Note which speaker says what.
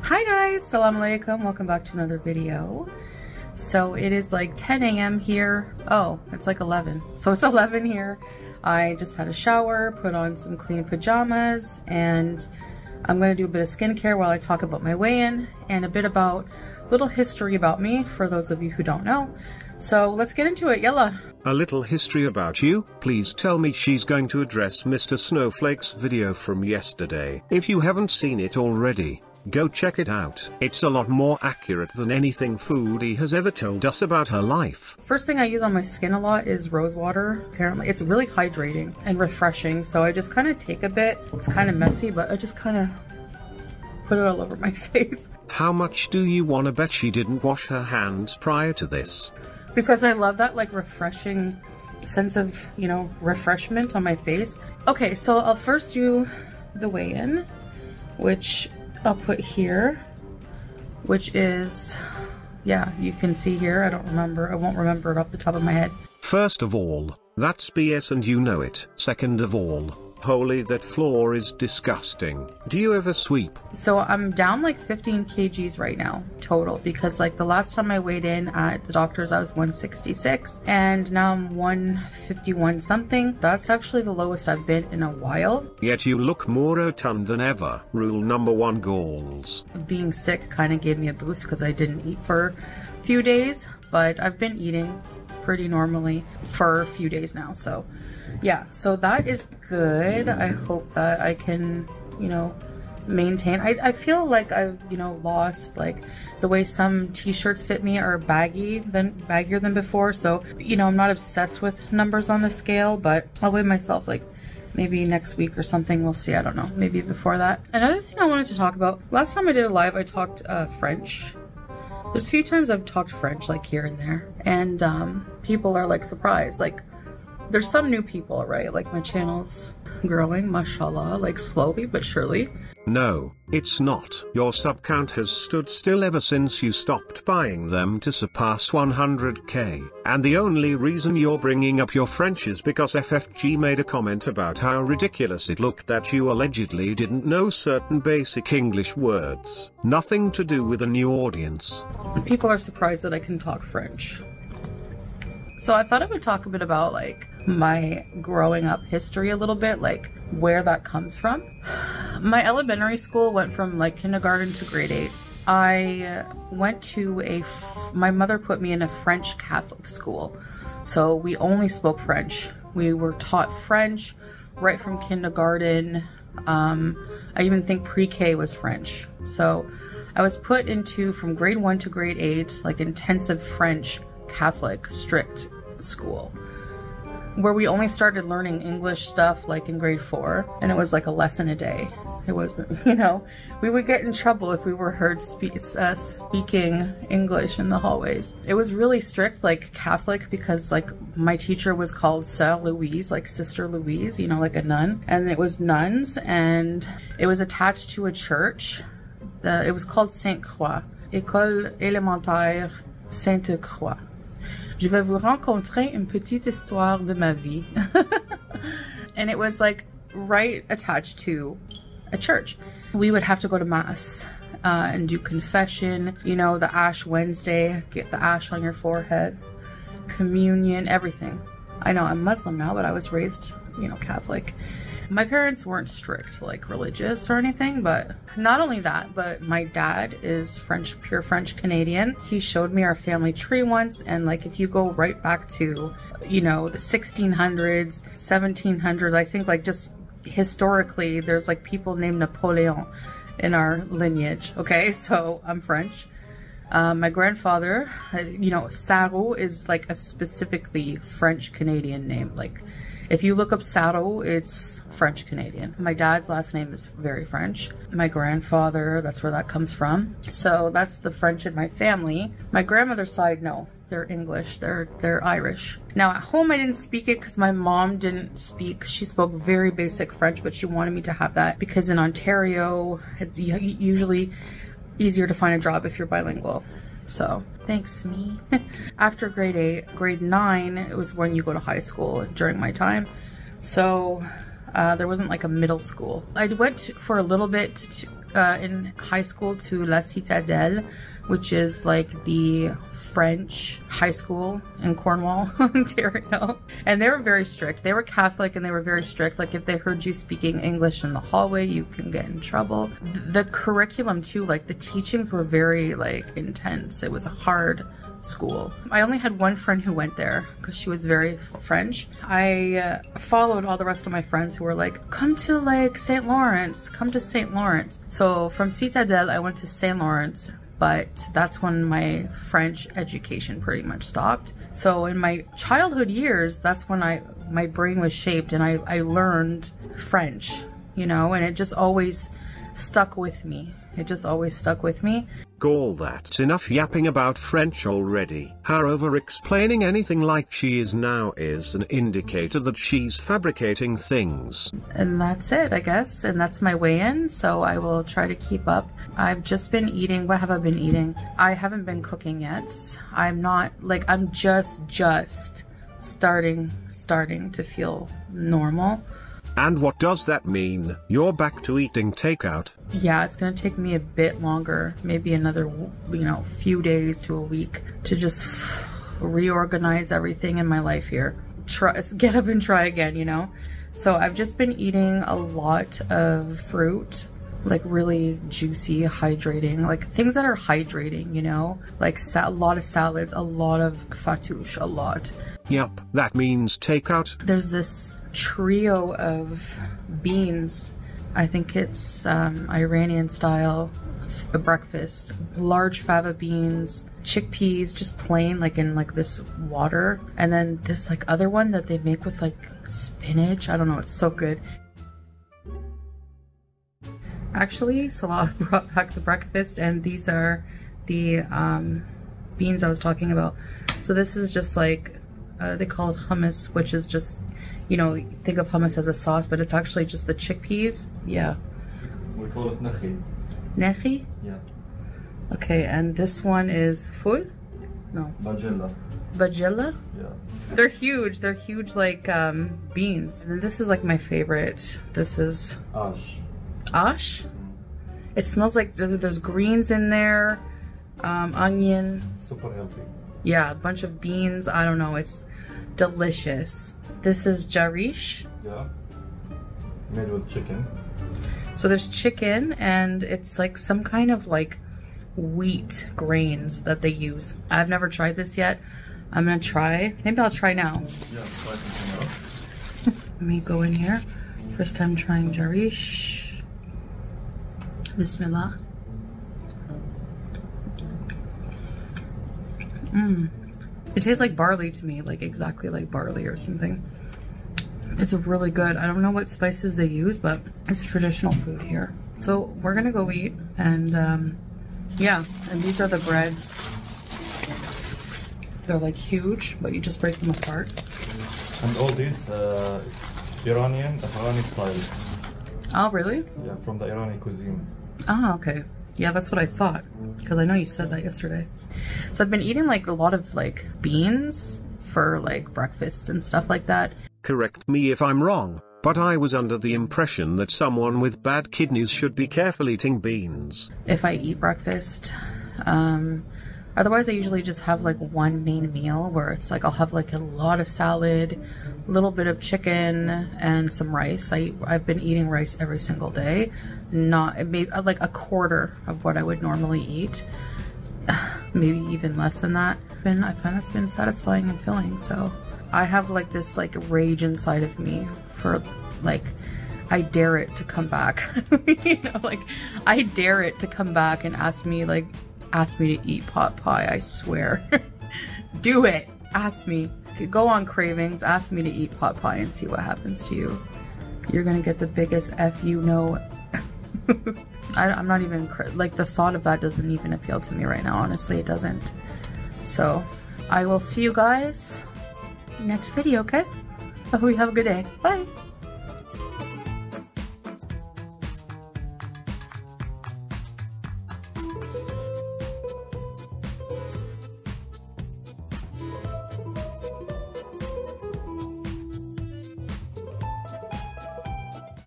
Speaker 1: Hi guys, Salam Alaikum, welcome back to another video. So it is like 10 a.m. here. Oh, it's like 11. So it's 11 here. I just had a shower, put on some clean pajamas, and I'm gonna do a bit of skincare while I talk about my weigh-in and a bit about little history about me for those of you who don't know. So let's get into it, yalla.
Speaker 2: A little history about you. Please tell me she's going to address Mr. Snowflake's video from yesterday. If you haven't seen it already, go check it out. It's a lot more accurate than anything Foodie has ever told us about her life.
Speaker 1: First thing I use on my skin a lot is rose water. Apparently it's really hydrating and refreshing, so I just kind of take a bit. It's kind of messy, but I just kind of put it all over my face.
Speaker 2: How much do you want to bet she didn't wash her hands prior to this?
Speaker 1: Because I love that like refreshing sense of, you know, refreshment on my face. Okay, so I'll first do the weigh-in, which I'll put here, which is, yeah, you can see here. I won't remember it off the top of my head.
Speaker 2: First of all, that's BS and you know it. Second of all, holy, that floor is disgusting. Do you ever sweep? So
Speaker 1: I'm down like 15 kgs right now total, because like the last time I weighed in at the doctor's I was 166 and now I'm 151 something. That's actually the lowest I've been in a while.
Speaker 2: Yet you look more rotund than ever. Rule number 1, goals.
Speaker 1: Being sick kind of gave me a boost because I didn't eat for a few days, but I've been eating pretty normally for a few days now, so yeah, so that is good. I hope that I can, you know, maintain. I feel like I've, you know, lost like the way some t-shirts fit me are baggier than before, so you know, I'm not obsessed with numbers on the scale, but I'll weigh myself like maybe next week or something. We'll see. I don't know, maybe before that. Another thing I wanted to talk about, last time I did a live I talked French. There's a few times I've talked French like here and there, and people are like surprised. Like there's some new people, right? Like my channel's growing, mashallah, like slowly but surely.
Speaker 2: No, it's not. Your sub count has stood still ever since you stopped buying them to surpass 100k. And the only reason you're bringing up your French is because FFG made a comment about how ridiculous it looked that you allegedly didn't know certain basic English words. Nothing to do with a new audience.
Speaker 1: People are surprised that I can talk French. So I thought I would talk a bit about like my growing up history a little bit, like where that comes from. My elementary school went from like kindergarten to grade 8. I went to my mother put me in a French Catholic school. So we only spoke French. We were taught French right from kindergarten. I even think pre-K was French. So I was put into, from grade 1 to grade 8, like intensive French Catholic strict school, where we only started learning English stuff like in grade 4, and it was like a lesson a day. It wasn't, you know, we would get in trouble if we were heard speaking English in the hallways. It was really strict, like Catholic, because like my teacher was called Sœur Louise, like Sister Louise, you know, like a nun, and it was nuns, and it was attached to a church. It was called Sainte Croix, École élémentaire Sainte Croix. Je vais vous rencontrer une petite histoire de ma vie. And it was like right attached to a church. We would have to go to mass and do confession, you know, the Ash Wednesday, get the ash on your forehead, communion, everything. I know I'm Muslim now, but I was raised, you know, Catholic. My parents weren't strict, like religious or anything, but not only that, but my dad is French, pure French Canadian. He showed me our family tree once, and like if you go right back to, you know, the 1600s, 1700s, I think like just historically, there's like people named Napoleon in our lineage, okay? So I'm French. My grandfather, you know, Sarro is like a specifically French Canadian name. Like if you look up Sarro, it's French Canadian. My dad's last name is very French. My grandfather, that's where that comes from. So that's the French in my family. My grandmother's side, no, they're English, they're Irish. Now at home I didn't speak it because my mom didn't speak. She spoke very basic French, but she wanted me to have that because in Ontario, it's usually easier to find a job if you're bilingual. So thanks me. After grade 8, grade 9, it was when you go to high school during my time. So there wasn't like a middle school. I went for a little bit in high school to La Citadelle, which is like the French high school in Cornwall, Ontario. And they were very strict. They were Catholic and they were very strict. Like if they heard you speaking English in the hallway, you can get in trouble. The curriculum too, like the teachings were very like intense. It was a hard school. I only had one friend who went there because she was very French. I followed all the rest of my friends who were like, come to like St. Lawrence, come to St. Lawrence. So from Citadelle, I went to St. Lawrence, but that's when my French education pretty much stopped. So in my childhood years, that's when my brain was shaped and I learned French, you know, and it just always stuck with me. It just always stuck with me.
Speaker 2: All that's enough yapping about French already. Her over-explaining anything like she is now is an indicator that she's fabricating things.
Speaker 1: And that's it, I guess. And that's my weigh-in, so I will try to keep up. I've just been eating. What have I been eating? I haven't been cooking yet. I'm not, like, I'm just starting to feel normal.
Speaker 2: And what does that mean? You're back to eating takeout?
Speaker 1: Yeah, it's gonna take me a bit longer, maybe another, you know, few days to a week to just reorganize everything in my life here. Get up and try again, you know? So I've just been eating a lot of fruit, like really juicy, hydrating, like things that are hydrating, you know? Like a lot of salads, a lot of fattoush, a lot.
Speaker 2: Yup, that means takeout.
Speaker 1: There's this trio of beans. I think it's Iranian style breakfast. Large fava beans, chickpeas, just plain like in like this water. And then this like other one that they make with like spinach. I don't know, it's so good. Actually, Salah brought back the breakfast and these are the beans I was talking about. So this is just like, they call it hummus, which is just, you know, think of hummus as a sauce, but it's actually just the chickpeas. Yeah.
Speaker 3: We call it nahi.
Speaker 1: Nahi?
Speaker 3: Yeah.
Speaker 1: Okay, and this one is ful? No.
Speaker 3: Bajilla.
Speaker 1: Bajilla?
Speaker 3: Yeah.
Speaker 1: They're huge. They're huge, like, beans. And this is like my favorite. This is...
Speaker 3: Ash.
Speaker 1: Ash? It smells like there's greens in there, onion.
Speaker 3: Super healthy.
Speaker 1: Yeah, a bunch of beans. I don't know. It's delicious. This is jarish.
Speaker 3: Yeah. Made with chicken.
Speaker 1: So there's chicken and it's like some kind of like wheat grains that they use. I've never tried this yet. I'm gonna try. Maybe I'll try now.
Speaker 3: Yeah, try something else.
Speaker 1: Let me go in here. First time trying jarish. Bismillah. It tastes like barley to me, like exactly like barley or something. It's really good. I don't know what spices they use, but it's traditional food here. So we're gonna go eat and yeah, and these are the breads. They're like huge, but you just break them apart.
Speaker 3: And all these Iranian, Afghani style.
Speaker 1: Oh, really?
Speaker 3: Yeah, from the Iranian cuisine.
Speaker 1: Ah, okay. Yeah, that's what I thought, because I know you said that yesterday. So I've been eating like a lot of like beans for like breakfasts and stuff like that.
Speaker 2: Correct me if I'm wrong, but I was under the impression that someone with bad kidneys should be careful eating beans.
Speaker 1: If I eat breakfast, otherwise I usually just have like one main meal where it's like I'll have like a lot of salad, a little bit of chicken and some rice. I've been eating rice every single day, maybe like a quarter of what I would normally eat, maybe even less than that. I find it's been satisfying and filling. So I have like this like rage inside of me for like, I dare it to come back. You know, like I dare it to come back and ask me to eat pot pie. I swear. Do it. Ask me. Go on cravings, ask me to eat pot pie and see what happens to you. You're gonna get the biggest F you know. I'm not even, like the thought of that doesn't even appeal to me right now. Honestly, it doesn't. So I will see you guys next video, okay? I hope you have a good day. Bye.